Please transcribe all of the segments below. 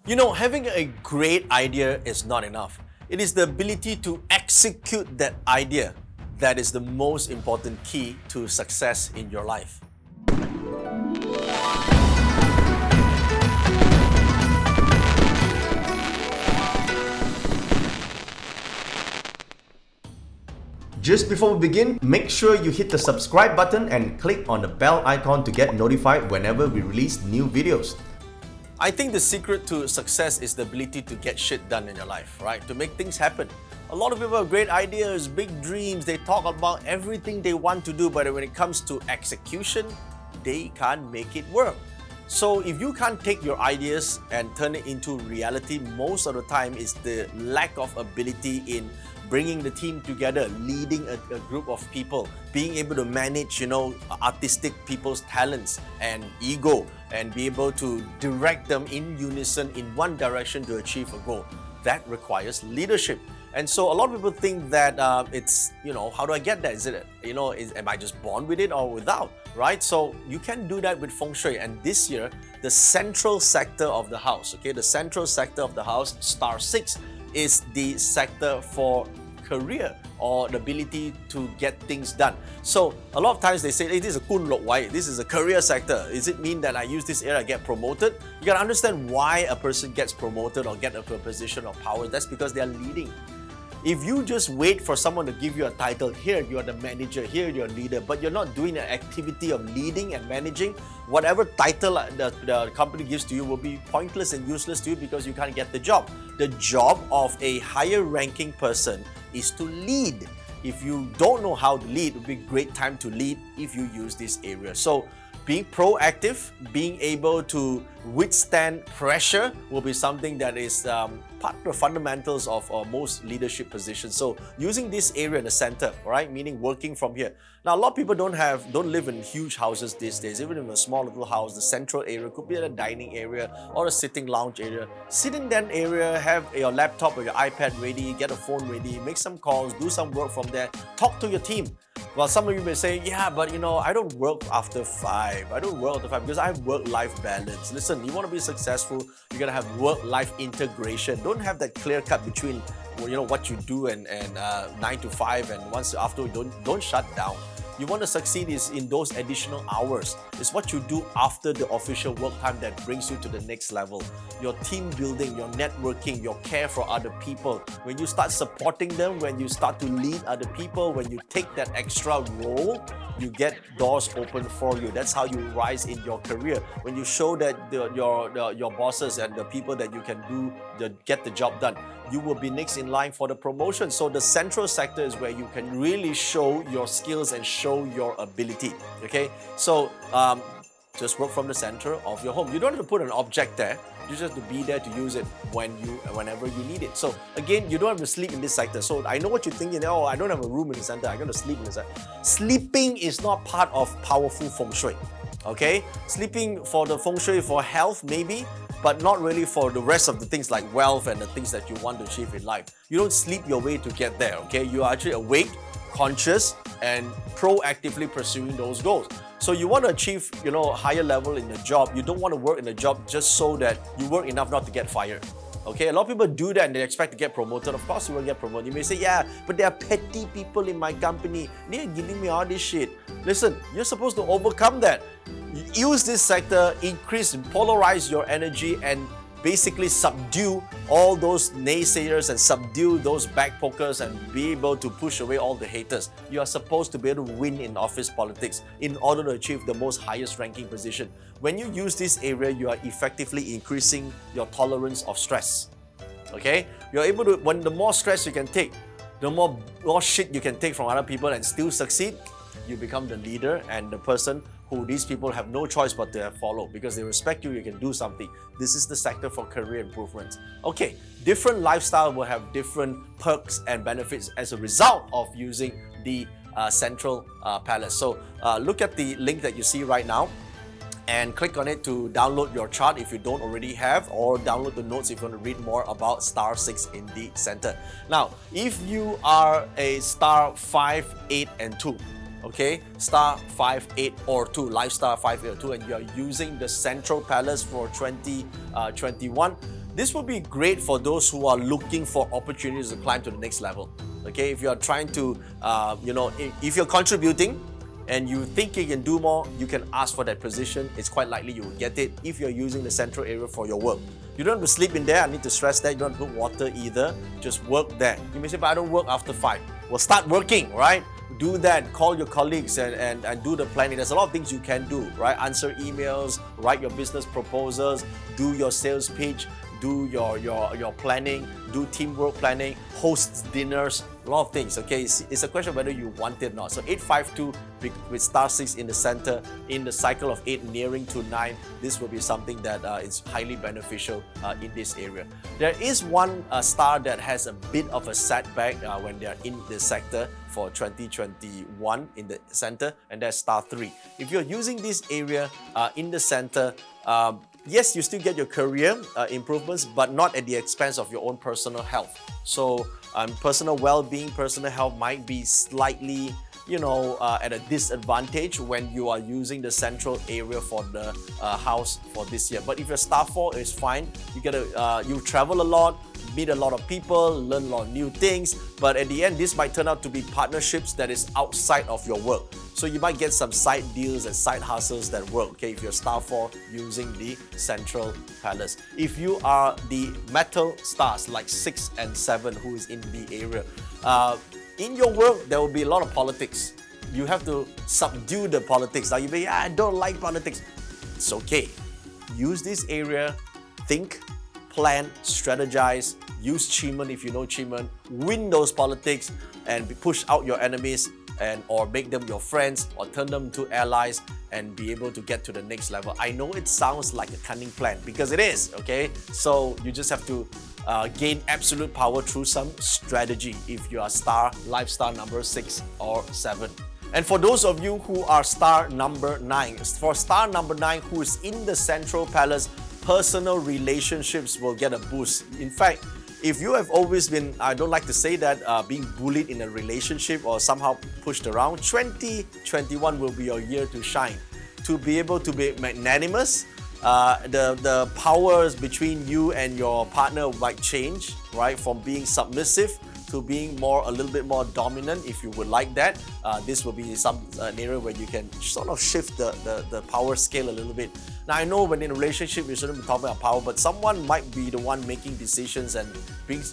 You know, having a great idea is not enough. It is the ability to execute that idea that is the most important key to success in your life. Just before we begin, make sure you hit the subscribe button and click on the bell icon to get notified whenever we release new videos. I think the secret to success is the ability to get shit done in your life, right? To make things happen. A lot of people have great ideas, big dreams, they talk about everything they want to do, but when it comes to execution, they can't make it work. So if you can't take your ideas and turn it into reality, most of the time it's the lack of ability in bringing the team together, leading a group of people, being able to manage, artistic people's talents and ego, and be able to direct them in unison in one direction to achieve a goal. That requires leadership. And so a lot of people think that it's, how do I get that? Is it, am I just born with it or without, right? So you can do that with Feng Shui. And this year, the central sector of the house, the central sector of the house, star 6, is the sector for career or the ability to get things done. So a lot of times they say, hey, this is a kun lok wai, this is a career sector. Does it mean that I use this area, I get promoted? You gotta understand why a person gets promoted or get to a position of power. That's because they are leading. If you just wait for someone to give you a title, here you're the manager, here you're a leader, but you're not doing an activity of leading and managing, whatever title the company gives to you will be pointless and useless to you because you can't get the job. The job of a higher ranking person is to lead. If you don't know how to lead, it would be a great time to lead if you use this area. So being proactive, being able to withstand pressure will be something that is part of the fundamentals of most leadership positions. So using this area in the center, right, meaning working from here. Now a lot of people don't live in huge houses these days. Even in a small little house, the central area could be a dining area or a sitting lounge area. Sit in that area, have your laptop or your iPad ready, get a phone ready, make some calls, do some work from there, talk to your team. Well, some of you may say, yeah, but I don't work after 5. I don't work after 5 because I have work-life balance. Listen, you want to be successful, you got to have work-life integration. Don't have that clear cut between what you do and 9 to 5 and once after, don't shut down. You want to succeed is in those additional hours. It's what you do after the official work time that brings you to the next level. Your team building, your networking, your care for other people. When you start supporting them, when you start to lead other people, when you take that extra role, you get doors open for you. That's how you rise in your career. When you show that your bosses and the people that you can get the job done, you will be next in line for the promotion. So the central sector is where you can really show your skills and show your ability. Okay, so just work from the center of your home. You don't have to put an object there. You just have to be there to use it whenever you need it. So again, you don't have to sleep in this sector. So I know what you're thinking. Oh, I don't have a room in the center. I'm going to sleep in the center. Sleeping is not part of powerful Feng Shui. Okay, sleeping for the Feng Shui for health maybe, but not really for the rest of the things like wealth and the things that you want to achieve in life. You don't sleep your way to get there, okay? You are actually awake, conscious, and proactively pursuing those goals. So you want to achieve, higher level in the job. You don't want to work in a job just so that you work enough not to get fired. Okay, a lot of people do that and they expect to get promoted. Of course you will get promoted. You may say, yeah, but there are petty people in my company. They're giving me all this shit. Listen, you're supposed to overcome that. Use this sector, polarize your energy and basically subdue all those naysayers and subdue those backpokers and be able to push away all the haters. You are supposed to be able to win in office politics in order to achieve the most highest ranking position. When you use this area, you are effectively increasing your tolerance of stress. Okay? You're able to, when the more stress you can take, the more shit you can take from other people and still succeed, you become the leader and the person who these people have no choice but to follow because they respect you, you can do something. This is the sector for career improvements. Okay, different lifestyle will have different perks and benefits as a result of using the central palace. So look at the link that you see right now and click on it to download your chart if you don't already have, or download the notes if you want to read more about star 6 in the center. Now, if you are a star 5, 8 and 2, okay, star 5, 8 or 2, life star 5, 8 or 2, and you are using the central palace for 2021, This will be great for those who are looking for opportunities to climb to the next level. Okay, if you are trying to, if you're contributing and you think you can do more, you can ask for that position. It's quite likely you will get it if you're using the central area for your work. You don't have to sleep in there. I need to stress that. You don't have to put water either. Just work there. You may say, but I don't work after 5. Well, start working, right? Do that. Call your colleagues and do the planning. There's a lot of things you can do, right? Answer emails, write your business proposals, do your sales pitch, do your planning, do teamwork planning, host dinners, a lot of things, okay? It's a question of whether you want it or not. So 852 with star 6 in the center, in the cycle of 8 nearing to 9, this will be something that is highly beneficial in this area. There is one star that has a bit of a setback when they're in the sector for 2021 in the center, and that's star 3. If you're using this area in the center, yes, you still get your career improvements, but not at the expense of your own personal health. So personal well-being, personal health might be slightly, at a disadvantage when you are using the central area for the house for this year. But if you're star 4, it's fine. You travel a lot, meet a lot of people, learn a lot of new things. But at the end, this might turn out to be partnerships that is outside of your work. So you might get some side deals and side hustles that work, okay, if you're star 4 using the central palace. If you are the metal stars like 6 and 7 who is in the area, in your work, there will be a lot of politics. You have to subdue the politics. Now you may, I don't like politics. It's okay. Use this area, think, plan, strategize, use Chiman if you know Chiman, win those politics and push out your enemies or make them your friends or turn them to allies and be able to get to the next level. I know it sounds like a cunning plan because it is, okay? So you just have to gain absolute power through some strategy if you are life star number 6 or 7. And for those of you who are star number 9, for star number 9 who is in the central palace, personal relationships will get a boost. In fact, if you have always been, I don't like to say that, being bullied in a relationship or somehow pushed around, 2021 will be your year to shine. To be able to be magnanimous, the powers between you and your partner might change, right? From being submissive to being a little bit more dominant, if you would like that. This will be an area where you can sort of shift the power scale a little bit. Now, I know when in a relationship, you shouldn't be talking about power, but someone might be the one making decisions and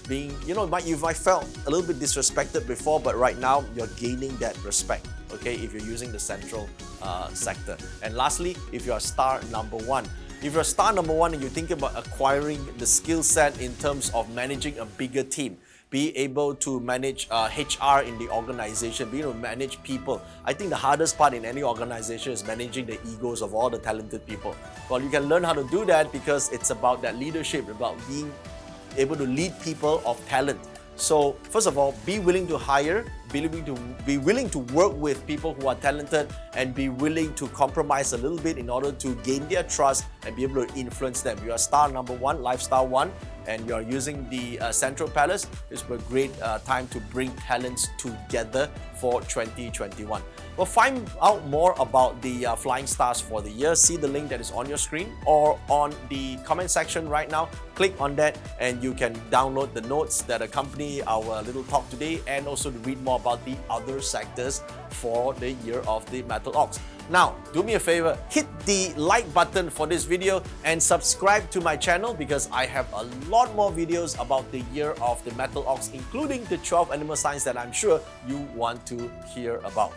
being you might felt a little bit disrespected before, but right now, you're gaining that respect, okay, if you're using the central sector. And lastly, if you're star number 1, if you're star number 1 and you think about acquiring the skill set in terms of managing a bigger team, be able to manage HR in the organization, be able to manage people. I think the hardest part in any organization is managing the egos of all the talented people. Well, you can learn how to do that because it's about that leadership, about being able to lead people of talent. So first of all, be willing to hire, be willing to work with people who are talented and be willing to compromise a little bit in order to gain their trust and be able to influence them. You are star number 1, lifestyle 1, and you are using the Central Palace. It's a great time to bring talents together for 2021. Well, find out more about the flying stars for the year. See the link that is on your screen or on the comment section right now. Click on that and you can download the notes that accompany our little talk today and also to read more about the other sectors for the year of the Metal Ox. Now, do me a favor, hit the like button for this video and subscribe to my channel because I have a lot more videos about the year of the Metal Ox, including the 12 animal signs that I'm sure you want to hear about.